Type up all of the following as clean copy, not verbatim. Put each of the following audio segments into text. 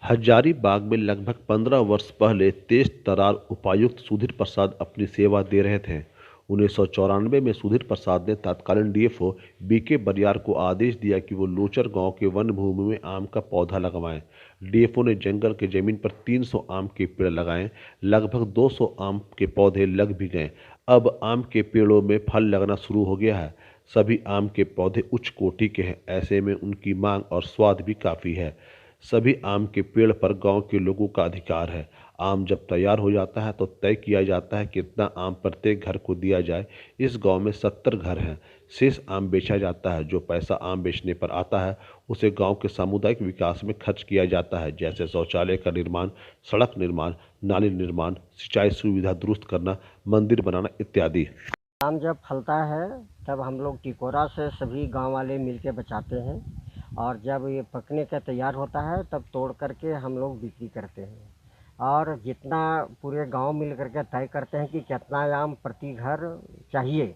हजारीबाग में लगभग 15 वर्ष पहले तेज तर्रार उपायुक्त सुधीर प्रसाद अपनी सेवा दे रहे थे। 1994 में सुधीर प्रसाद ने तत्कालीन डीएफओ बीके बरियार को आदेश दिया कि वो लोचर गांव के वन भूमि में आम का पौधा लगवाएं। डीएफओ ने जंगल के जमीन पर 300 आम के पेड़ लगाए। लगभग 200 आम के पौधे लग भी गए। अब आम के पेड़ों में फल लगना शुरू हो गया है। सभी आम के पौधे उच्च कोटि के हैं, ऐसे में उनकी मांग और स्वाद भी काफ़ी है। सभी आम के पेड़ पर गांव के लोगों का अधिकार है। आम जब तैयार हो जाता है तो तय किया जाता है कितना आम प्रत्येक घर को दिया जाए। इस गांव में 70 घर हैं। शेष आम बेचा जाता है। जो पैसा आम बेचने पर आता है उसे गांव के सामुदायिक विकास में खर्च किया जाता है, जैसे शौचालय का निर्माण, सड़क निर्माण, नाली निर्माण, सिंचाई सुविधा दुरुस्त करना, मंदिर बनाना इत्यादि। आम जब फलता है तब हम लोग टिकोरा से सभी गांव वाले मिलके बचाते हैं, और जब ये पकने का तैयार होता है तब तोड़ करके हम लोग बिक्री करते हैं। और जितना पूरे गांव मिल करके तय करते हैं कि कितना आम प्रति घर चाहिए,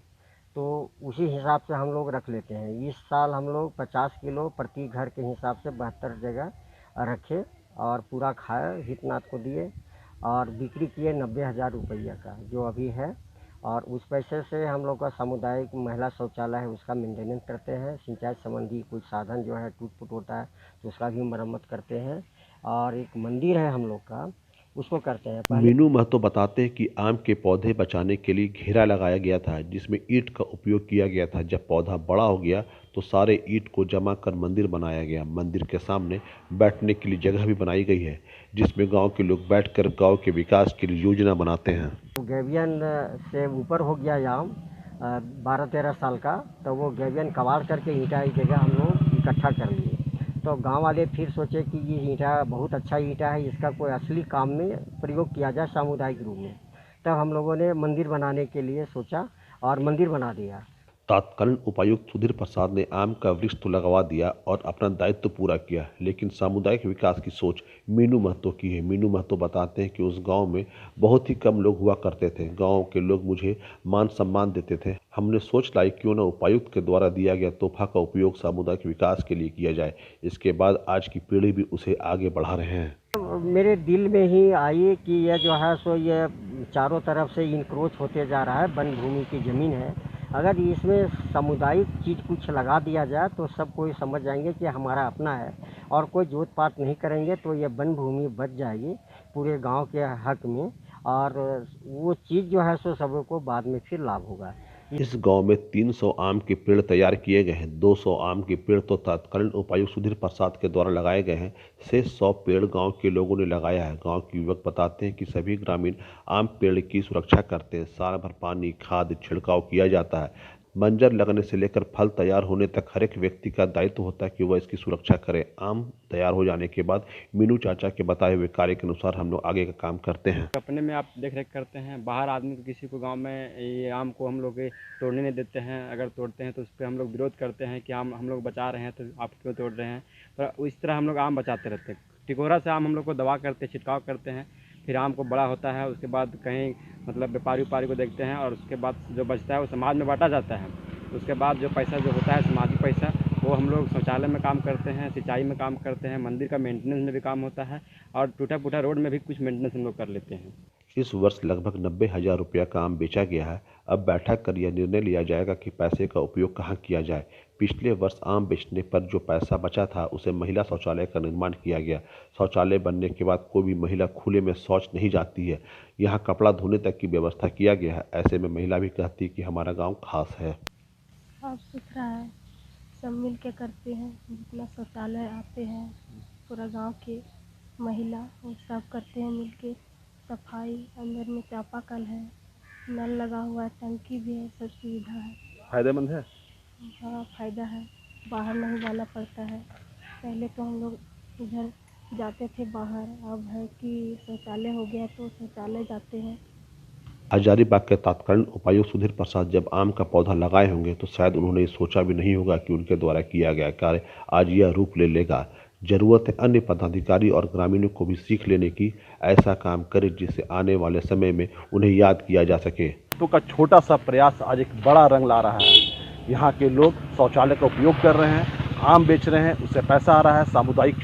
तो उसी हिसाब से हम लोग रख लेते हैं। इस साल हम लोग 50 किलो प्रति घर के हिसाब से 72 जगह रखे और पूरा खाए, हितनाथ को दिए और बिक्री किए 90,000 रुपया का जो अभी है। और उस पैसे से हम लोग का सामुदायिक महिला शौचालय है उसका मेंटेनेंस करते हैं। सिंचाई संबंधी कुछ साधन जो है टूट फूट होता है तो उसका भी मरम्मत करते हैं। और एक मंदिर है हम लोग का, उसको करते हैं। पहले मीनू महतो बताते हैं कि आम के पौधे बचाने के लिए घेरा लगाया गया था, जिसमें ईंट का उपयोग किया गया था। जब पौधा बड़ा हो गया तो सारे ईंट को जमा कर मंदिर बनाया गया। मंदिर के सामने बैठने के लिए जगह भी बनाई गई है, जिसमें गांव के लोग बैठकर गांव के विकास के लिए योजना बनाते हैं। गैवियन से ऊपर हो गया आम 12-13 साल का, तो वो गैवियन कबाड़ करके ईंटा एक जगह हम लोग इकट्ठा कर लिए। तो गांव वाले फिर सोचे कि ये ईंटा बहुत अच्छा ईंटा है, इसका कोई असली काम में प्रयोग किया जाए सामुदायिक रूप में। तब हम लोगों ने मंदिर बनाने के लिए सोचा और मंदिर बना दिया। तत्कालीन उपायुक्त सुधीर प्रसाद ने आम का वृक्ष तो लगवा दिया और अपना दायित्व पूरा किया, लेकिन सामुदायिक विकास की सोच मीनू महतो की है। मीनू महतो बताते हैं कि उस गांव में बहुत ही कम लोग हुआ करते थे। गांव के लोग मुझे मान सम्मान देते थे। हमने सोच लाई क्यों न उपायुक्त के द्वारा दिया गया तोहफा का उपयोग सामुदायिक विकास के लिए किया जाए। इसके बाद आज की पीढ़ी भी उसे आगे बढ़ा रहे हैं। मेरे दिल में ही आई कि यह जो है सो ये चारों तरफ से इंक्रोच होते जा रहा है, वन भूमि की ज़मीन है। अगर इसमें सामुदायिक चीज़ कुछ लगा दिया जाए तो सब कोई समझ जाएंगे कि हमारा अपना है, और कोई जोत पात नहीं करेंगे तो ये वन भूमि बच जाएगी पूरे गांव के हक में, और वो चीज़ जो है सो सबको बाद में फिर लाभ होगा। इस गांव में 300 आम के पेड़ तैयार किए गए हैं। 200 आम के पेड़ तो तत्कालीन उपायुक्त सुधीर प्रसाद के द्वारा लगाए गए हैं। शेष 100 पेड़ गांव के लोगों ने लगाया है। गांव के युवक बताते हैं कि सभी ग्रामीण आम पेड़ की सुरक्षा करते हैं। साल भर पानी, खाद, छिड़काव किया जाता है। मंजर लगने से लेकर फल तैयार होने तक हर एक व्यक्ति का दायित्व होता है कि वह इसकी सुरक्षा करे। आम तैयार हो जाने के बाद मीनू चाचा के बताए हुए कार्य के अनुसार हम लोग आगे का काम करते हैं। अपने में आप देख रेख करते हैं, बाहर आदमी को किसी को गांव में ये आम को हम लोग तोड़ने नहीं देते हैं। अगर तोड़ते हैं तो उस पर हम लोग विरोध करते हैं कि आम हम लोग बचा रहे हैं तो आप क्यों तोड़ रहे हैं। पर इस तरह हम लोग आम बचाते रहते हैं। टिकोरा से आम हम लोग को दवा करते, छिड़काव करते हैं, फिर आम को बड़ा होता है। उसके बाद कहीं मतलब व्यापारी को देखते हैं और उसके बाद जो बचता है वो समाज में बांटा जाता है। उसके बाद जो पैसा जो होता है सामाजिक पैसा, वो हम लोग शौचालय में काम करते हैं, सिंचाई में काम करते हैं, मंदिर का मेंटेनेंस में भी काम होता है, और टूटा फूटा रोड में भी कुछ मेंटेनेंस हम लोग कर लेते हैं। इस वर्ष लगभग 90,000 रुपया का आम बेचा गया है। अब बैठक कर यह निर्णय लिया जाएगा कि पैसे का उपयोग कहाँ किया जाए। पिछले वर्ष आम बेचने पर जो पैसा बचा था उसे महिला शौचालय का निर्माण किया गया। शौचालय बनने के बाद कोई भी महिला खुले में शौच नहीं जाती है। यहाँ कपड़ा धोने तक की व्यवस्था किया गया है। ऐसे में महिला भी कहती कि हमारा गाँव खास है। साफ सुथरा है, सब मिल के करते हैं। जितना शौचालय आते हैं पूरा गांव के महिला वो सब करते हैं मिल के। सफाई, अंदर में चापाकल है, नल लगा हुआ है, टंकी भी है, सब सुविधा है। फायदेमंद है। हाँ फ़ायदा है, बाहर नहीं जाना पड़ता है। पहले तो हम लोग इधर जाते थे बाहर, अब है कि शौचालय हो गया तो शौचालय जाते हैं। हजारीबाग के तत्कालीन उपायुक्त सुधीर प्रसाद जब आम का पौधा लगाए होंगे तो शायद उन्होंने ये सोचा भी नहीं होगा कि उनके द्वारा किया गया कार्य आज यह रूप ले लेगा। जरूरत है अन्य पदाधिकारी और ग्रामीणों को भी सीख लेने की, ऐसा काम करे जिससे आने वाले समय में उन्हें याद किया जा सके। तो का छोटा सा प्रयास आज एक बड़ा रंग ला रहा है। यहाँ के लोग शौचालय का उपयोग कर रहे हैं, आम बेच रहे हैं, उससे पैसा आ रहा है, सामुदायिक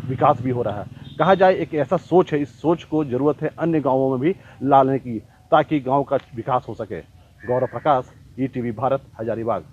विकास भी हो रहा है। कहा जाए एक ऐसा सोच है, इस सोच को ज़रूरत है अन्य गाँवों में भी लाने की, ताकि गाँव का विकास हो सके। गौरव प्रकाश, ईटीवी भारत, हजारीबाग।